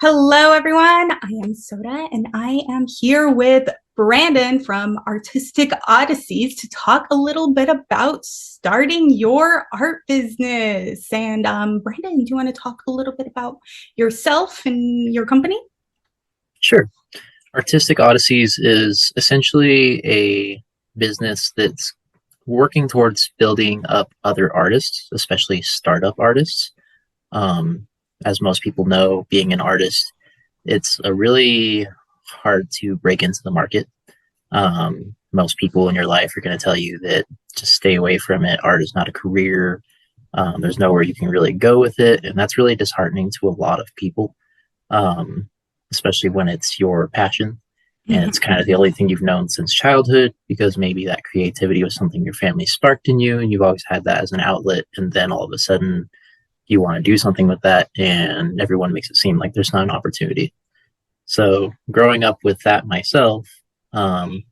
Hello, everyone. I am Soda, and I am here with Brandon from Artistic Odysseys to talk a little bit about starting your art business. And Brandon, do you want to talk a little bit about yourself and your company? Sure. Artistic Odysseys is essentially a business that's working towards building up other artists, especially startup artists. Um, as most people know, being an artist, it's a really hard to break into the market. Most people in your life are going to tell you that just stay away from it. Art is not a career. There's nowhere you can really go with it. And that's really disheartening to a lot of people, um, especially when it's your passion and it's kind of the only thing you've known since childhood because maybe that creativity was something your family sparked in you and you've always had that as an outlet. And then all of a sudden, you want to do something with that, and everyone makes it seem like there's not an opportunity. So, growing up with that myself, um,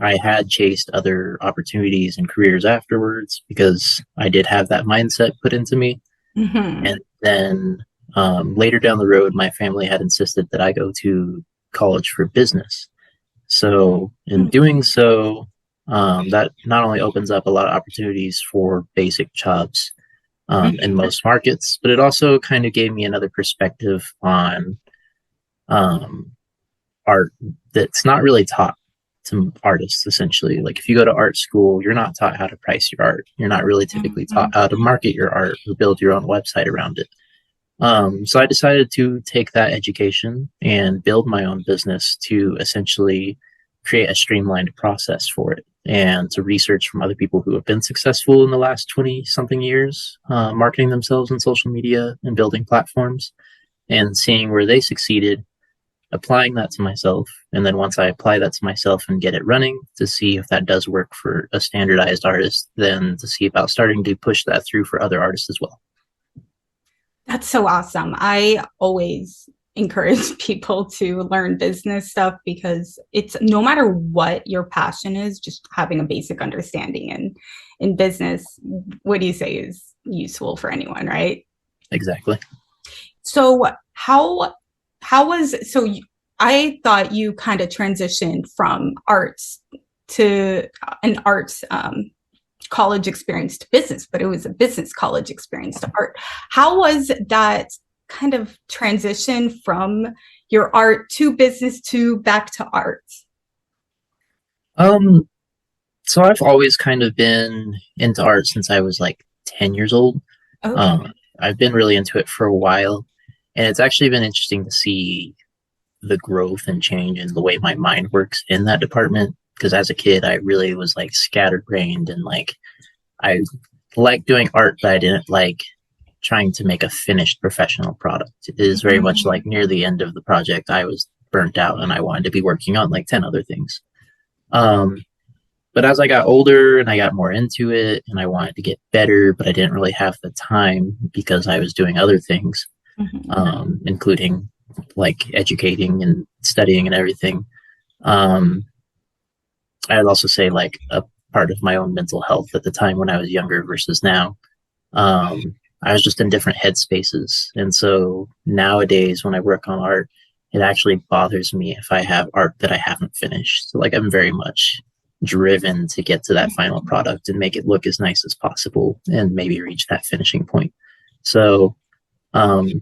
I had chased other opportunities and careers afterwards because I did have that mindset put into me. Mm-hmm. And then later down the road, my family had insisted that I go to college for business. So, in doing so, that not only opens up a lot of opportunities for basic jobs in most markets, but it also kind of gave me another perspective on um, art that's not really taught to artists. Essentially, like if you go to art school, you're not taught how to price your art. You're not really typically taught how to market your art or build your own website around it. So I decided to take that education and build my own business to essentially create a streamlined process for it and to research from other people who have been successful in the last 20 something years, marketing themselves in social media and building platforms and seeing where they succeeded, applying that to myself. And then once I apply that to myself and get it running to see if that does work for a standardized artist, then to see about starting to push that through for other artists as well. That's so awesome. I always encourage people to learn business stuff because it's no matter what your passion is, just having a basic understanding in business, what do you say is useful for anyone, right? Exactly. So how was so you, I thought you kind of transitioned from arts to an arts college experience to business, but it was a business college experience to art. How was that kind of transition from your art to business to back to art? Um, so I've always kind of been into art since I was like 10 years old. Okay. Um, I've been really into it for a while, and it's actually been interesting to see the growth and change in the way my mind works in that department. Because as a kid, I really was like scatterbrained and like I liked doing art, but I didn't like trying to make a finished professional product. It is very much like near the end of the project, I was burnt out and I wanted to be working on like 10 other things. Um, but as I got older and I got more into it and I wanted to get better, but I didn't really have the time because I was doing other things, including like educating and studying and everything. Um, I'd also say like a part of my own mental health at the time when I was younger versus now. Um, I was just in different headspaces. And so nowadays when I work on art, it actually bothers me if I have art that I haven't finished. So like I'm very much driven to get to that final product and make it look as nice as possible and maybe reach that finishing point. So um,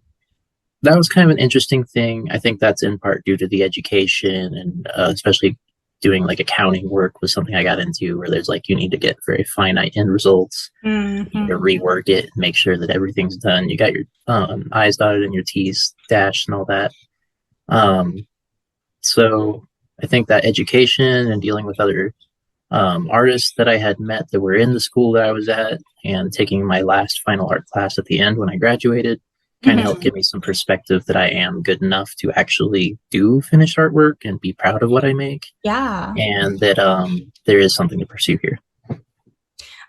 that was kind of an interesting thing. I think that's in part due to the education and especially doing like accounting work was something I got into where there's like you need to get very finite end results. You need to rework it, make sure that everything's done. You got your I's dotted and your T's dashed and all that. Um, so I think that education and dealing with other artists that I had met that were in the school that I was at and taking my last final art class at the end when I graduated kind of helped give me some perspective that I am good enough to actually do finished artwork and be proud of what I make, Yeah. and that there is something to pursue here.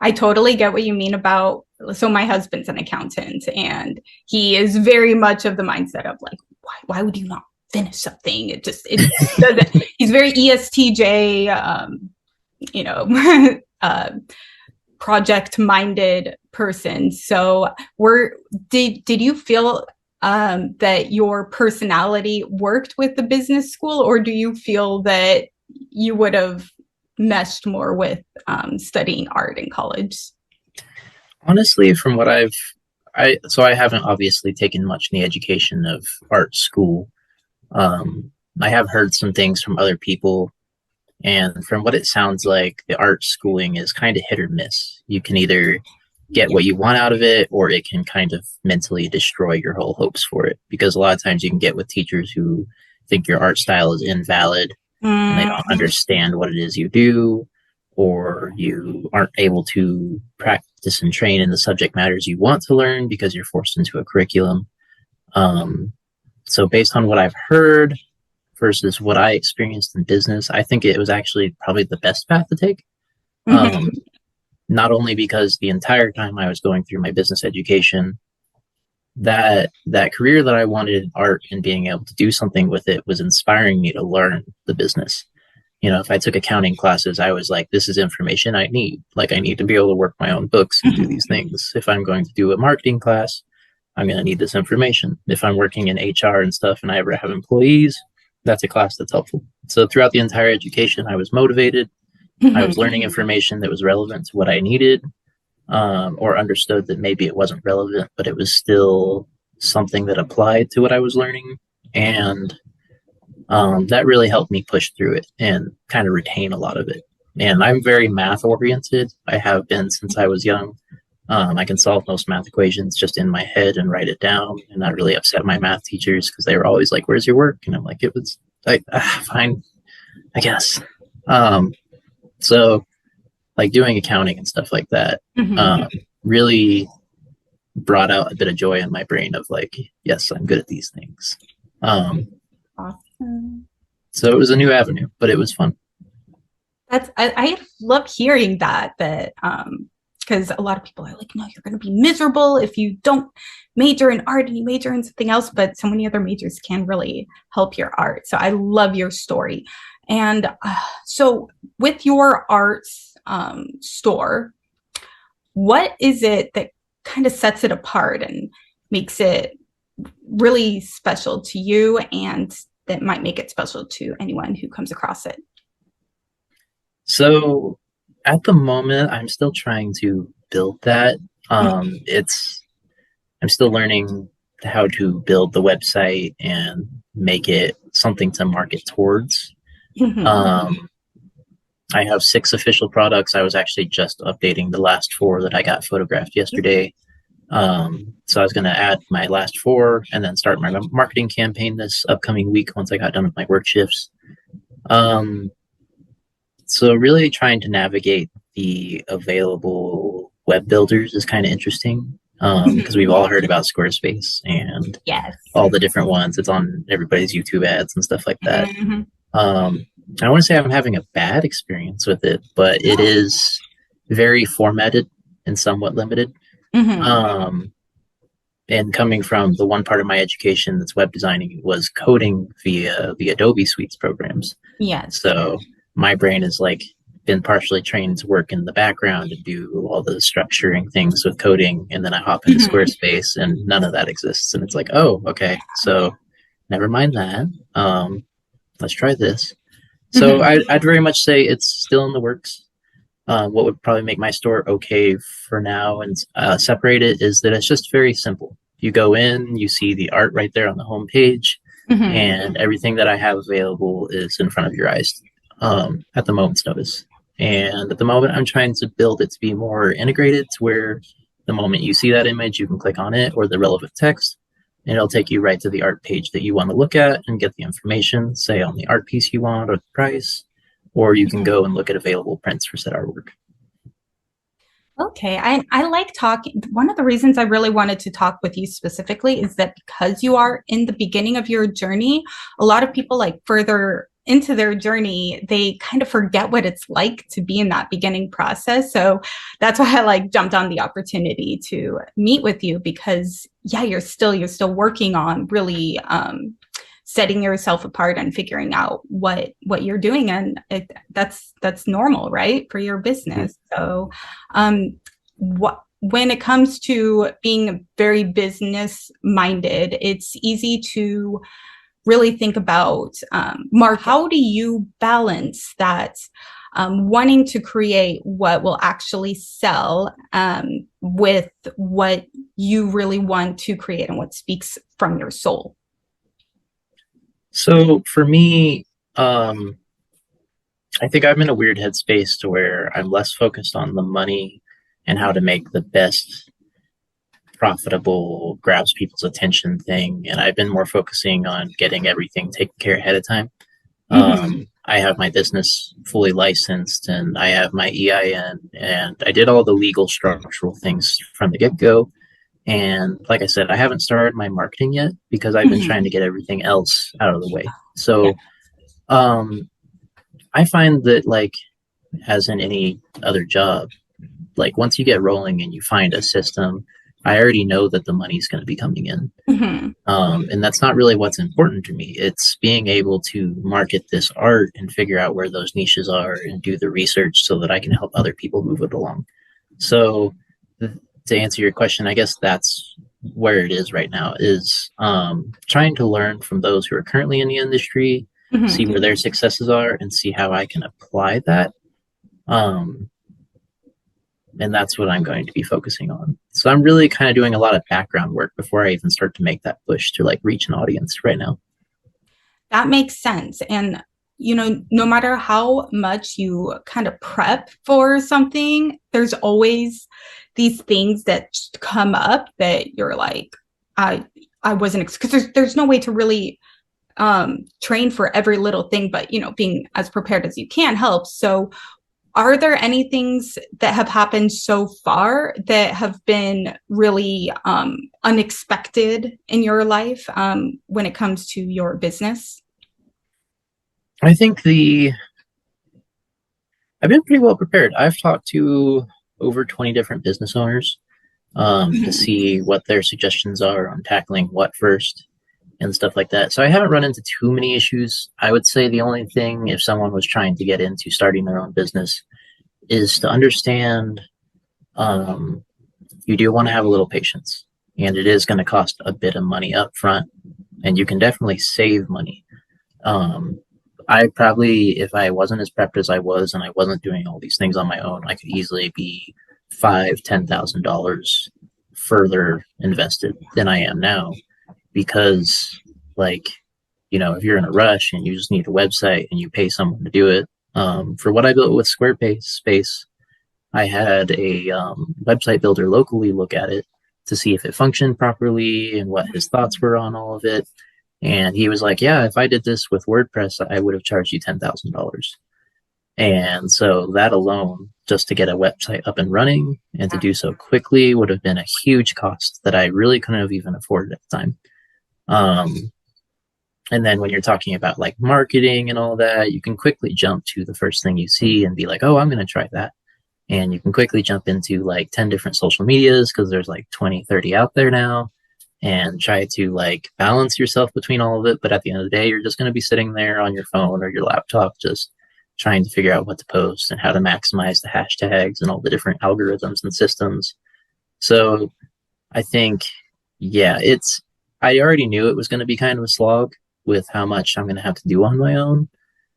I totally get what you mean about, so my husband's an accountant and he is very much of the mindset of like, why would you not finish something? It doesn't, he's very ESTJ, you know, project minded person. So did you feel that your personality worked with the business school, or do you feel that you would have meshed more with studying art in college? Honestly, from what I haven't obviously taken much in the education of art school. I have heard some things from other people, and from what it sounds like, the art schooling is kind of hit or miss. You can either get Yeah. what you want out of it, or it can kind of mentally destroy your whole hopes for it. Because a lot of times you can get with teachers who think your art style is invalid and they don't Mm-hmm. understand what it is you do, or you aren't able to practice and train in the subject matters you want to learn because you're forced into a curriculum. Um, so, based on what I've heard versus what I experienced in business, I think it was actually probably the best path to take. Um, Not only because the entire time I was going through my business education, that career that I wanted in art and being able to do something with it was inspiring me to learn the business. You know, if I took accounting classes, I was like, this is information I need. Like, I need to be able to work my own books and do these things. If I'm going to do a marketing class, I'm going to need this information. If I'm working in HR and stuff and I ever have employees, that's a class that's helpful. So, throughout the entire education, I was motivated. I was learning information that was relevant to what I needed, or understood that maybe it wasn't relevant, but it was still something that applied to what I was learning. And that really helped me push through it and kind of retain a lot of it. And I'm very math oriented. I have been since I was young. I can solve most math equations just in my head and write it down. And that really upset my math teachers because they were always like, "Where's your work?" And I'm like, "It was like fine, I guess." Um, so like doing accounting and stuff like that um, really brought out a bit of joy in my brain of like, yes, I'm good at these things. Um, Awesome. so it was a new avenue, but it was fun. I love hearing that because a lot of people are like, no, you're going to be miserable if you don't major in art and you major in something else, but so many other majors can really help your art. So I love your story. And so with your arts store, what is it that kind of sets it apart and makes it really special to you, and that might make it special to anyone who comes across it? So at the moment, I'm still trying to build that. It's I'm still learning how to build the website and make it something to market towards. Um, I have 6 official products. I was actually just updating the last 4 that I got photographed yesterday. So I was going to add my last 4 and then start my marketing campaign this upcoming week once I got done with my work shifts. Um, so really trying to navigate the available web builders is kind of interesting because we've all heard about Squarespace and Yes. all the different ones. It's on everybody's YouTube ads and stuff like that. Mm-hmm. I don't want to say I'm having a bad experience with it, but it Oh. is very formatted and somewhat limited. Mm-hmm. Um, and coming from the one part of my education that's web designing was coding via the Adobe Suites programs. Yes. So my brain has like been partially trained to work in the background and do all the structuring things with coding, and then I hop into Mm-hmm. Squarespace and none of that exists, and it's like, oh, okay, so never mind that. Let's try this. So Mm-hmm. I'd very much say it's still in the works. What would probably make my store okay for now and separate it is that it's just very simple. You go in, you see the art right there on the home page, Mm-hmm. and everything that I have available is in front of your eyes at the moment's notice. And at the moment, I'm trying to build it to be more integrated to where the moment you see that image, you can click on it or the relevant text, and it'll take you right to the art page that you want to look at and get the information, say on the art piece you want or the price, or you can go and look at available prints for said artwork. Okay, I like talking. One of the reasons I really wanted to talk with you specifically is that because you are in the beginning of your journey, a lot of people like further into their journey, they kind of forget what it's like to be in that beginning process. So that's why I like jumped on the opportunity to meet with you because yeah, you're still working on really setting yourself apart and figuring out what you're doing, and that's normal, right, for your business. So what when it comes to being very business minded, it's easy to really think about market. How do you balance that wanting to create what will actually sell with what you really want to create and what speaks from your soul? So for me, I think I'm in a weird headspace to where I'm less focused on the money and how to make the best profitable, grabs people's attention thing. And I've been more focusing on getting everything taken care ahead of time. Mm-hmm. I have my business fully licensed and I have my EIN and I did all the legal structural things from the get go. And like I said, I haven't started my marketing yet because I've been trying Mm-hmm. to get everything else out of the way. Yeah. So um, I find that, like, as in any other job, like once you get rolling and you find a system, I already know that the money's going to be coming in. Mm-hmm. And that's not really what's important to me. It's being able to market this art and figure out where those niches are and do the research so that I can help other people move it along. So, to answer your question, I guess that's where it is right now is trying to learn from those who are currently in the industry, see Mm-hmm. where their successes are, and see how I can apply that. Um, and that's what I'm going to be focusing on. So I'm really kind of doing a lot of background work before I even start to make that push to like reach an audience right now. That makes sense. And, no matter how much you kind of prep for something, there's always these things that come up that you're like, I, I wasn't, because there's no way to really train for every little thing, but, being as prepared as you can helps. So, are there any things that have happened so far that have been really unexpected in your life when it comes to your business? I think I've been pretty well prepared. I've talked to over 20 different business owners to Mhm. see what their suggestions are on tackling what first and stuff like that. So I haven't run into too many issues. I would say the only thing, if someone was trying to get into starting their own business, is to understand um, you do want to have a little patience, and it is going to cost a bit of money up front, and you can definitely save money. Um, I probably, if I wasn't as prepped as I was, and I wasn't doing all these things on my own, I could easily be $5,000, $10,000 further invested than I am now, because, like, if you're in a rush and you just need a website and you pay someone to do it, for what I built with Squarespace, space, I had a website builder locally look at it to see if it functioned properly and what his thoughts were on all of it. And he was like, "Yeah, if I did this with WordPress, I would have charged you $10,000." And so that alone, just to get a website up and running and to do so quickly, would have been a huge cost that I really couldn't have even afforded at the time. Um, and then when you're talking about like marketing and all that, you can quickly jump to the first thing you see and be like, "Oh, I'm going to try that." And you can quickly jump into like 10 different social medias because there's like 20, 30 out there now, and try to like balance yourself between all of it. But at the end of the day, you're just going to be sitting there on your phone or your laptop, just trying to figure out what to post and how to maximize the hashtags and all the different algorithms and systems. So I think, yeah, I already knew it was going to be kind of a slog with how much I'm going to have to do on my own.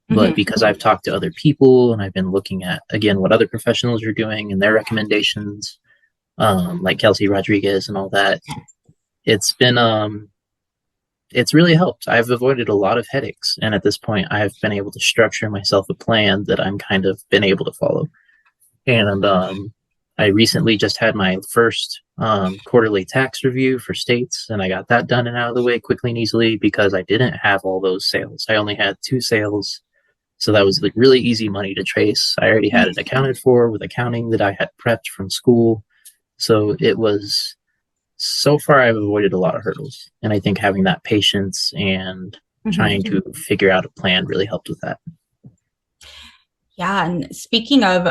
But Mhm. because I've talked to other people and I've been looking at, again, what other professionals are doing and their recommendations, like Kelsey Rodriguez and all that, it's been, it's really helped. I've avoided a lot of headaches. And at this point, I've been able to structure myself a plan that I'm kind of been able to follow. And I recently just had my first quarterly tax review for states, and I got that done and out of the way quickly and easily because I didn't have all those sales. I only had 2 sales. So that was like really easy money to trace. I already had it accounted for with accounting that I had prepped from school. So it was, so far I've avoided a lot of hurdles. And I think having that patience and trying Mhm. to figure out a plan really helped with that. Yeah, and speaking of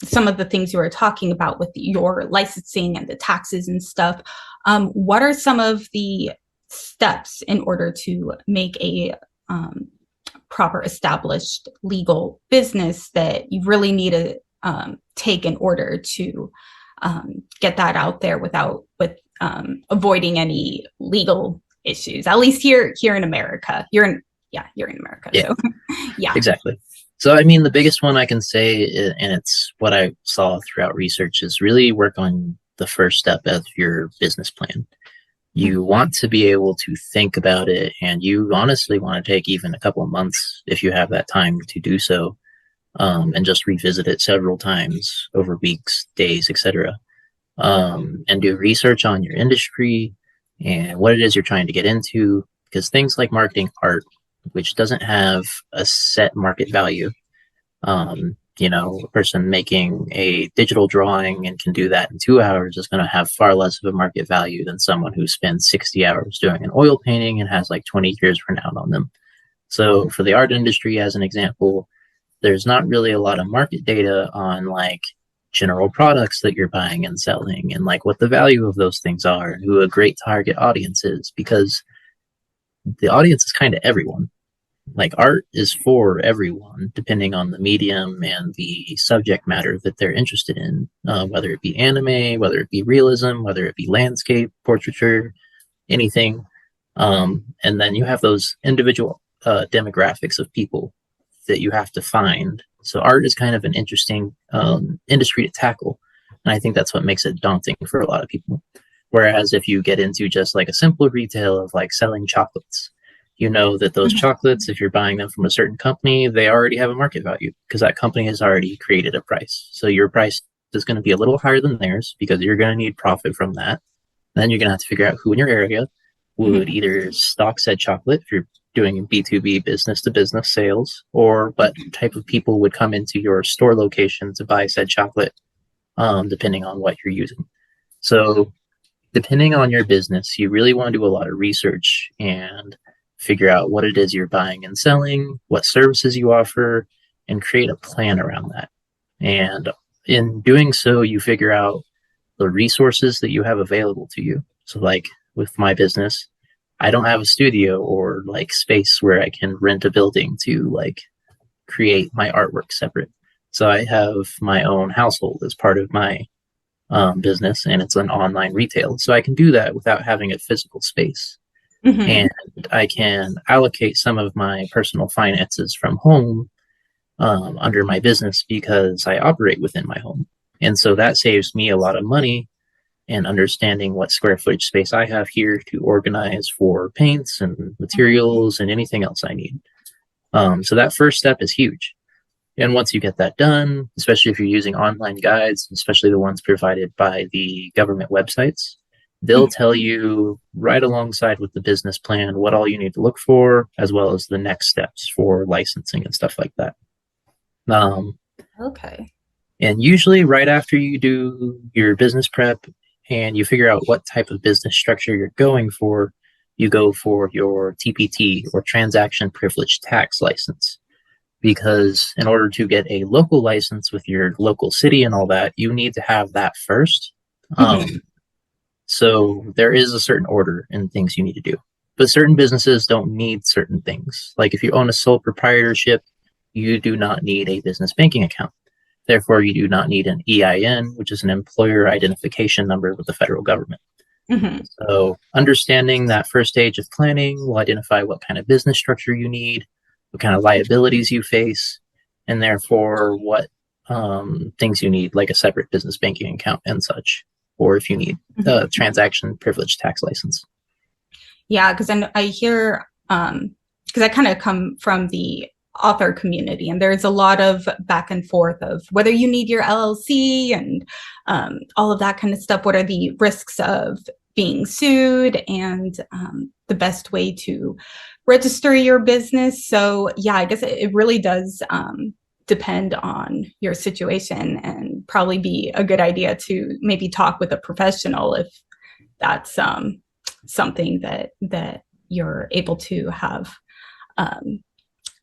some of the things you were talking about with your licensing and the taxes and stuff, what are some of the steps in order to make a proper established legal business that you really need to take in order to get that out there with avoiding any legal issues. At least here in America. You're in America, Yeah, so yeah. exactly. So, I mean, the biggest one I can say, and it's what I saw throughout research, is really work on the first step of your business plan. You want to be able to think about it, and you honestly want to take even a couple of months if you have that time to do so, and just revisit it several times over weeks, days, etc. And do research on your industry and what it is you're trying to get into. Because things like marketing art, which doesn't have a set market value, a person making a digital drawing and can do that in 2 hours is going to have far less of a market value than someone who spends 60 hours doing an oil painting and has like 20 years renowned on them. So for the art industry, as an example, there's not really a lot of market data on like general products that you're buying and selling and like what the value of those things are and who a great target audience is, because the audience is kind of everyone. Like art is for everyone, depending on the medium and the subject matter that they're interested in, whether it be anime, whether it be realism, whether it be landscape, portraiture, anything. And then you have those individual demographics of people that you have to find. So art is kind of an interesting industry to tackle. And I think that's what makes it daunting for a lot of people. Whereas if you get into just like a simple retail of like selling chocolates, you know that those chocolates, if you're buying them from a certain company, they already have a market value because that company has already created a price. So your price is going to be a little higher than theirs because you're going to need profit from that. And then you're going to have to figure out who in your area would either stock said chocolate if you're doing B2B business to business sales, or what type of people would come into your store location to buy said chocolate, depending on what you're using. So depending on your business, you really want to do a lot of research and figure out what it is you're buying and selling, what services you offer, and create a plan around that. And in doing so, you figure out the resources that you have available to you. So like with my business, I don't have a studio or like space where I can rent a building to like create my artwork separate. So I have my own household as part of my business, and it's an online retail. So I can do that without having a physical space. Mm-hmm. And I can allocate some of my personal finances from home under my business because I operate within my home. And so that saves me a lot of money and understanding what square footage space I have here to organize for paints and materials and anything else I need. So that first step is huge. And once you get that done, especially if you're using online guides, especially the ones provided by the government websites, they'll tell you right alongside with the business plan what all you need to look for, as well as the next steps for licensing and stuff like that. Okay. And usually, right after you do your business prep and you figure out what type of business structure you're going for, you go for your TPT or transaction privilege tax license. Because in order to get a local license with your local city and all that, you need to have that first. So there is a certain order in things you need to do. But certain businesses don't need certain things. Like if you own a sole proprietorship, you do not need a business banking account. Therefore, you do not need an EIN, which is an employer identification number with the federal government. So understanding that first stage of planning will identify what kind of business structure you need, what kind of liabilities you face, and therefore what things you need, like a separate business banking account and such, or if you need a transaction privilege tax license. Yeah, because I hear, because I kind of come from the author community, and there's a lot of back and forth of whether you need your LLC and all of that kind of stuff. What are the risks of being sued, and the best way to register your business? So yeah, I guess it really does depend on your situation, and probably be a good idea to maybe talk with a professional if that's something that you're able to have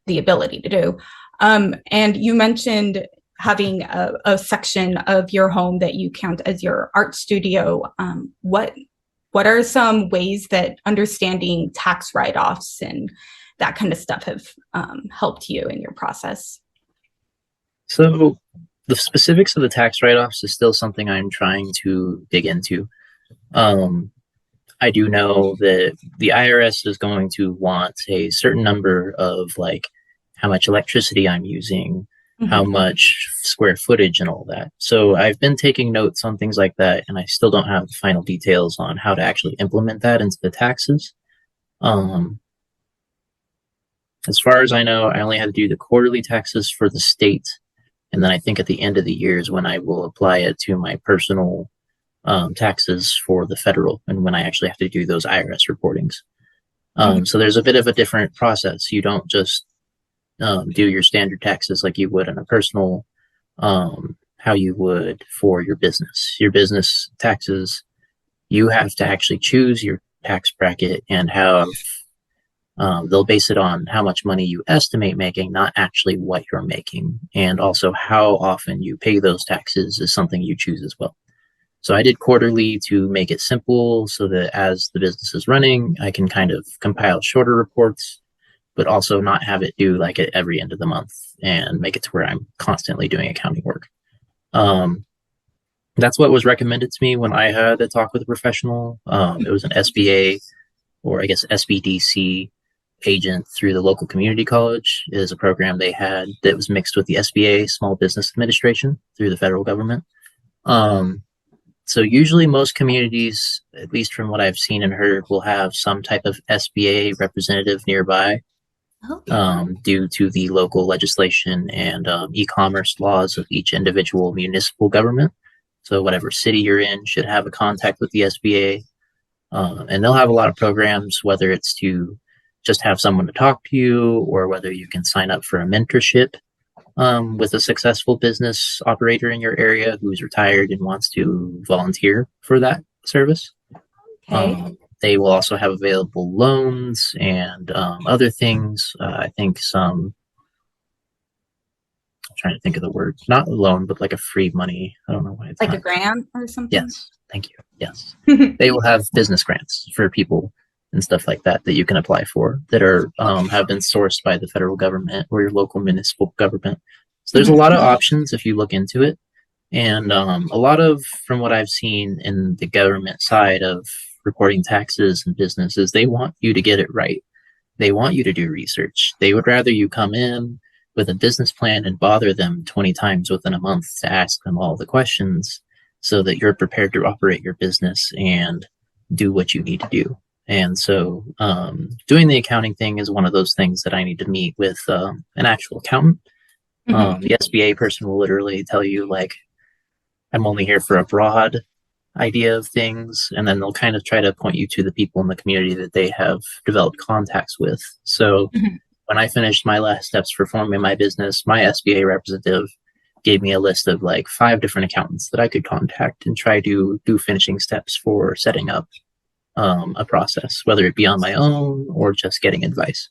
the ability to do. And you mentioned having a section of your home that you count as your art studio. What are some ways that understanding tax write-offs and that kind of stuff have helped you in your process? So The specifics of the tax write-offs is still something I'm trying to dig into. Um, I do know that the IRS is going to want a certain number of like how much electricity I'm using, how Mhm. much square footage, and all that. So I've been taking notes on things like that, and I still don't have the final details on how to actually implement that into the taxes. Um, as far as I know, I only have to do the quarterly taxes for the state, and then I think at the end of the year is when I will apply it to my personal taxes for the federal, and when I actually have to do those IRS reportings. Mhm. So there's a bit of a different process. You don't just do your standard taxes like you would on a personal, how you would for your business. Your business taxes, you have to actually choose your tax bracket and have they'll base it on how much money you estimate making, not actually what you're making. And also how often you pay those taxes is something you choose as well. So I did quarterly to make it simple so that as the business is running, I can kind of compile shorter reports, but also not have it due like at every end of the month and make it to where I'm constantly doing accounting work. Um, that's what was recommended to me when I had a talk with a professional. It was an SBA, or I guess SBDC agent through the local community college. It is a program they had that was mixed with the SBA, Small Business Administration, through the federal government. Um, so usually most communities, at least from what I've seen and heard, will have some type of SBA representative nearby, Okay. due to the local legislation and e-commerce laws of each individual municipal government. So whatever city you're in should have a contact with the SBA, and they'll have a lot of programs, whether it's to just have someone to talk to you, or whether you can sign up for a mentorship with a successful business operator in your area who's retired and wants to volunteer for that service. Okay. They will also have available loans and other things. I think some, I'm trying to think of the word, not a loan, but like a free money. I don't know why it's Like a not. grant or something? Yes, thank you. Yes. They will have business grants for people and stuff like that that you can apply for that are Okay. have been sourced by the federal government or your local municipal government. So there's a Mhm. lot of options if you look into it. And a lot of, from what I've seen in the government side of reporting taxes and businesses, they want you to get it right. They want you to do research. They would rather you come in with a business plan and bother them 20 times within a month to ask them all the questions so that you're prepared to operate your business and do what you need to do. And so, doing the accounting thing is one of those things that I need to meet with an actual accountant. Mhm. The SBA person will literally tell you, like, I'm only here for a broad idea of things, and then they'll kind of try to point you to the people in the community that they have developed contacts with. So Mhm. when I finished my last steps for forming my business, my SBA representative gave me a list of like 5 different accountants that I could contact and try to do finishing steps for setting up a process, whether it be on my own or just getting advice.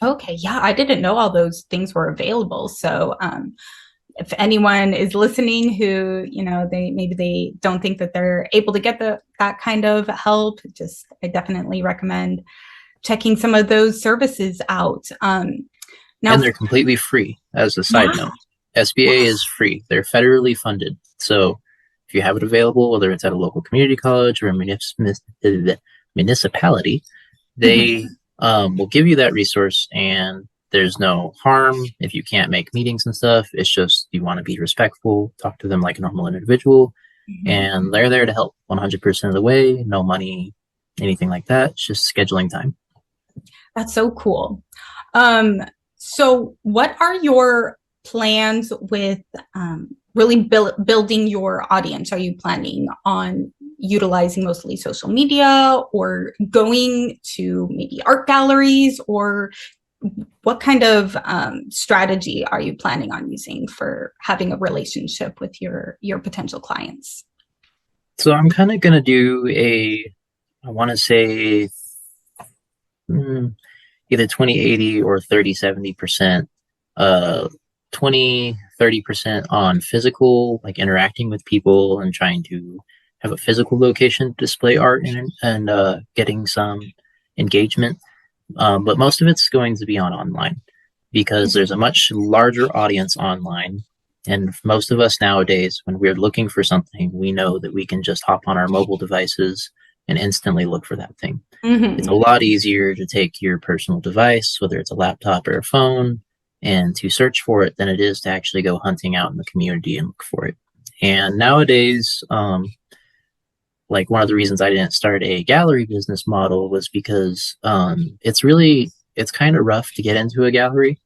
Okay. Yeah, I didn't know all those things were available. So, if anyone is listening who, they maybe they don't think that they're able to get that kind of help, just I definitely recommend checking some of those services out. Now, And they're completely free. As a side yeah. note, SBA is free. They're federally funded. So if you have it available, whether it's at a local community college or a municipality, Mhm. they will give you that resource, and there's no harm if you can't make meetings and stuff. It's just you want to be respectful, talk to them like a normal individual, Mhm. and they're there to help 100% of the way. No money, anything like that. It's just scheduling time. That's so cool. Um, so what are your plans with really building your audience? Are you planning on utilizing mostly social media or going to maybe art galleries, or what kind of strategy are you planning on using for having a relationship with your potential clients? So I'm kind of gonna do I want to say mm, either 20/80 or 30/70%. Uh, 20-30% on physical, like interacting with people and trying to have a physical location to display art and getting some engagement. But most of it's going to be on online because there's a much larger audience online. And most of us nowadays, when we're looking for something, we know that we can just hop on our mobile devices and instantly look for that thing. It's a Mm-hmm. lot easier to take your personal device, whether it's a laptop or a phone, and to search for it than it is to actually go hunting out in the community and look for it. And nowadays, like one of the reasons I didn't start a gallery business model was because it's kind of rough to get into a gallery.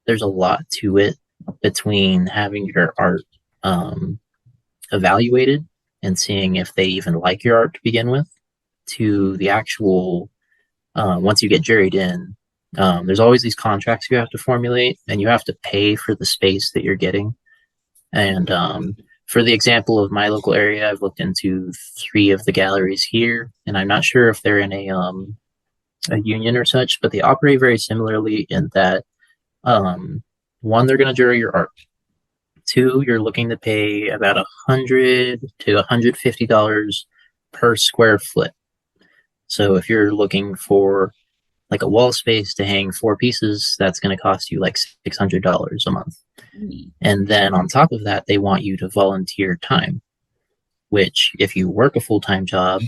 There's a lot to it between having your art um, evaluated and seeing if they even like your art to begin with, to the actual once you get juried in. There's always these contracts you have to formulate, and you have to pay for the space that you're getting. And for the example of my local area, I've looked into three of the galleries here, and I'm not sure if they're in a union or such, but they operate very similarly in that um, one, they're going to jury your art. Two, you're looking to pay about $100 to $150 per square foot. So if you're looking for like a wall space to hang four pieces, that's going to cost you like $600 a month. And then on top of that, they want you to volunteer time, which if you work a full time job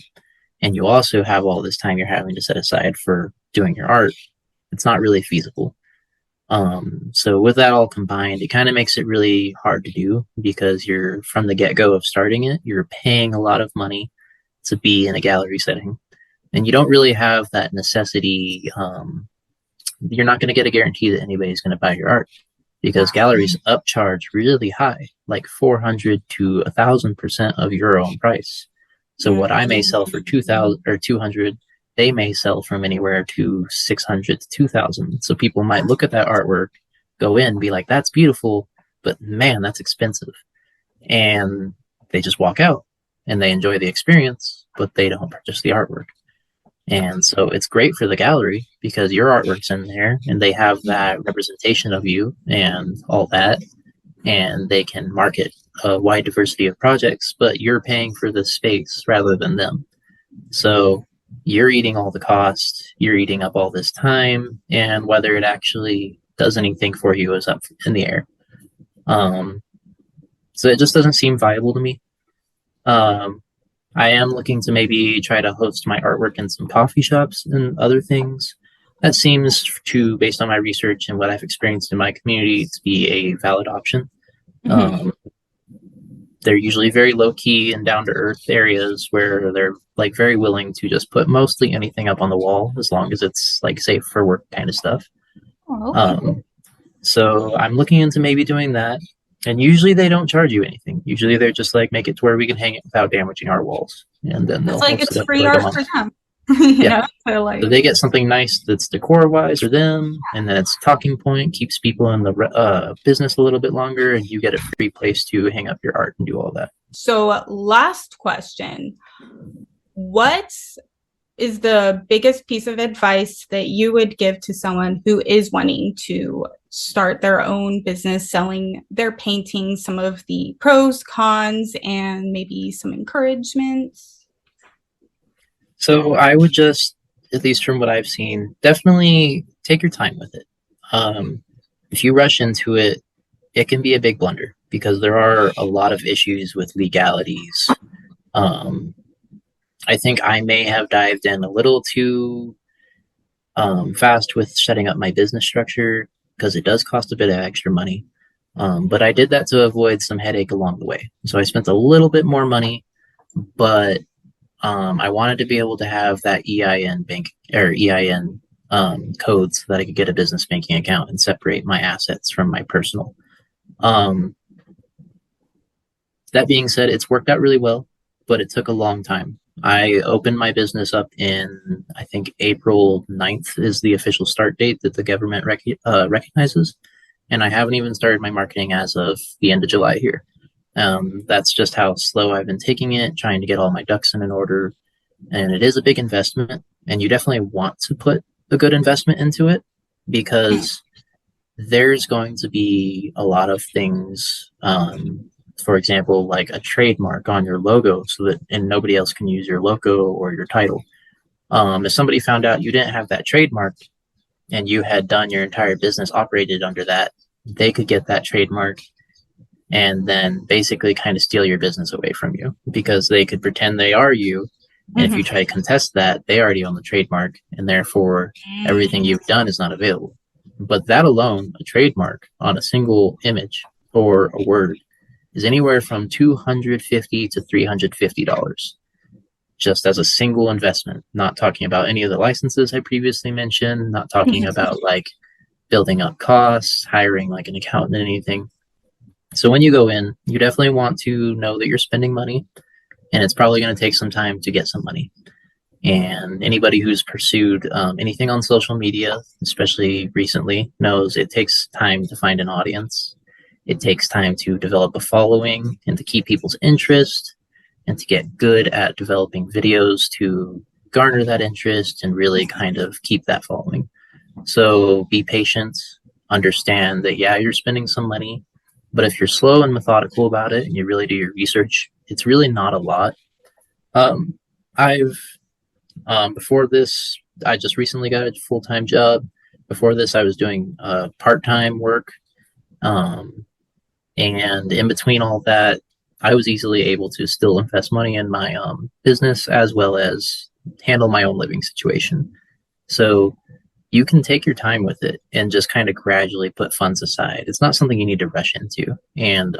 and you also have all this time you're having to set aside for doing your art, it's not really feasible. So with that all combined, it kind of makes it really hard to do because you're from the get go of starting it, you're paying a lot of money to be in a gallery setting. And you don't really have that necessity. You're not going to get a guarantee that anybody's going to buy your art because galleries upcharge really high, like 400 to 1,000% of your own price. So what I may sell for 2,000 or 200, they may sell from anywhere to 600 to 2,000. So people might look at that artwork, go in, be like, "That's beautiful, but man, that's expensive," and they just walk out and they enjoy the experience, but they don't purchase the artwork. And so it's great for the gallery because your artwork's in there and they have that representation of you and all that. And they can market a wide diversity of projects, but you're paying for the space rather than them. So you're eating all the cost, you're eating up all this time, and whether it actually does anything for you is up in the air. Um, so it just doesn't seem viable to me. Um, I am looking to maybe try to host my artwork in some coffee shops and other things. That seems to, based on my research and what I've experienced in my community, to be a valid option. Mm-hmm. They're usually very low key and down to earth areas where they're like very willing to just put mostly anything up on the wall as long as it's like safe for work kind of stuff. Oh, okay. So I'm looking into maybe doing that. And usually they don't charge you anything. Usually they're just like, make it to where we can hang it without damaging our walls. And then It's they'll like host it's it up for free like a art month. for them. Yeah. So So like, they get something nice that's decor wise for them. And then it's a talking point, keeps people in the business a little bit longer. And you get a free place to hang up your art and do all that. so last question. What is the biggest piece of advice that you would give to someone who is wanting to start their own business selling their paintings, some of the pros, cons, and maybe some encouragements? So I would just, at least from what I've seen, definitely take your time with it. If you rush into it, it can be a big blunder because there are a lot of issues with legalities. Um, I think I may have dived in a little too fast with setting up my business structure because it does cost a bit of extra money. But I did that to avoid some headache along the way. So I spent a little bit more money, but I wanted to be able to have that EIN bank or EIN code so that I could get a business banking account and separate my assets from my personal. Um, that being said, it's worked out really well, but it took a long time. I opened my business up in, I think, April 9th is the official start date that the government recognizes. And I haven't even started my marketing as of the end of July here. That's just how slow I've been taking it, trying to get all my ducks in an order. And it is a big investment, and you definitely want to put a good investment into it because there's going to be a lot of things. For example, like a trademark on your logo, so that and nobody else can use your logo or your title. If somebody found out you didn't have that trademark and you had done your entire business operated under that, they could get that trademark and then basically kind of steal your business away from you because they could pretend they are you. And if you Mhm. try to contest that, they already own the trademark, and therefore everything you've done is not available. But that alone, a trademark on a single image or a word, is anywhere from $250 to $350 just as a single investment. Not talking about any of the licenses I previously mentioned, not talking about like building up costs, hiring like an accountant, anything. So when you go in, you definitely want to know that you're spending money, and it's probably going to take some time to get some money. And anybody who's pursued anything on social media, especially recently, knows it takes time to find an audience. It takes time to develop a following and to keep people's interest and to get good at developing videos to garner that interest and really kind of keep that following. So be patient, understand that, yeah, you're spending some money, but if you're slow and methodical about it and you really do your research, it's really not a lot. Um, I've before this, I just recently got a full time job. Before this, I was doing part time work. Um, and in between all that, I was easily able to still invest money in my business as well as handle my own living situation. So you can take your time with it and just kind of gradually put funds aside. It's not something you need to rush into. And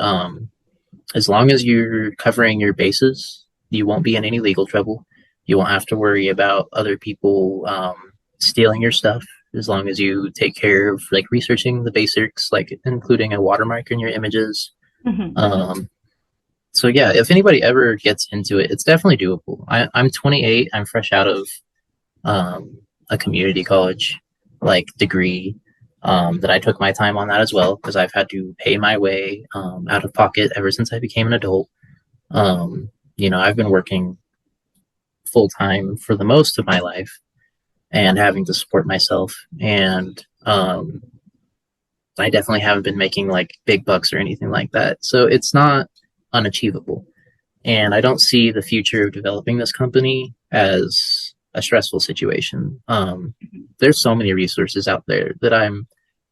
as long as you're covering your bases, you won't be in any legal trouble. You won't have to worry about other people stealing your stuff. As long as you take care of like researching the basics, like including a watermark in your images. Mhm. Um, so yeah, if anybody ever gets into it, it's definitely doable. I'm 28. I'm fresh out of a community college like degree that I took my time on that as well because I've had to pay my way out of pocket ever since I became an adult. Um, I've been working full time for the most of my life and having to support myself. And I definitely haven't been making like big bucks or anything like that. So it's not unachievable. And I don't see the future of developing this company as a stressful situation. There's so many resources out there that I'm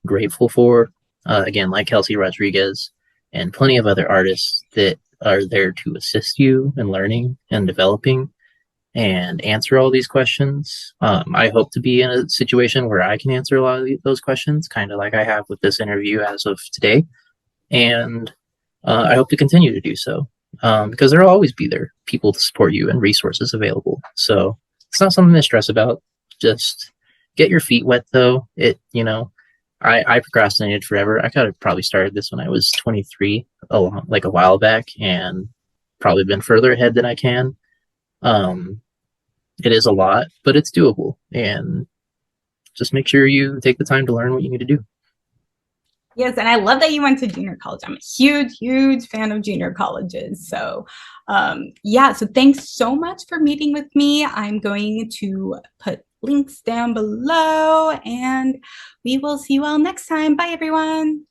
grateful for. Again, like Kelsey Rodriguez and plenty of other artists that are there to assist you in learning and developing and answer all these questions. I hope to be in a situation where I can answer a lot of those questions, kind of like I have with this interview as of today. And I hope to continue to do so because there will always be there people to support you and resources available. So it's not something to stress about. Just get your feet wet, though. I procrastinated forever. I could have probably started this when I was 23, like a while back, and probably been further ahead than I can. Um, it is a lot, but it's doable. And just make sure you take the time to learn what you need to do. Yes, and I love that you went to junior college. I'm a huge, huge fan of junior colleges. So, yeah, so thanks so much for meeting with me. I'm going to put links down below, and we will see you all next time. Bye, everyone.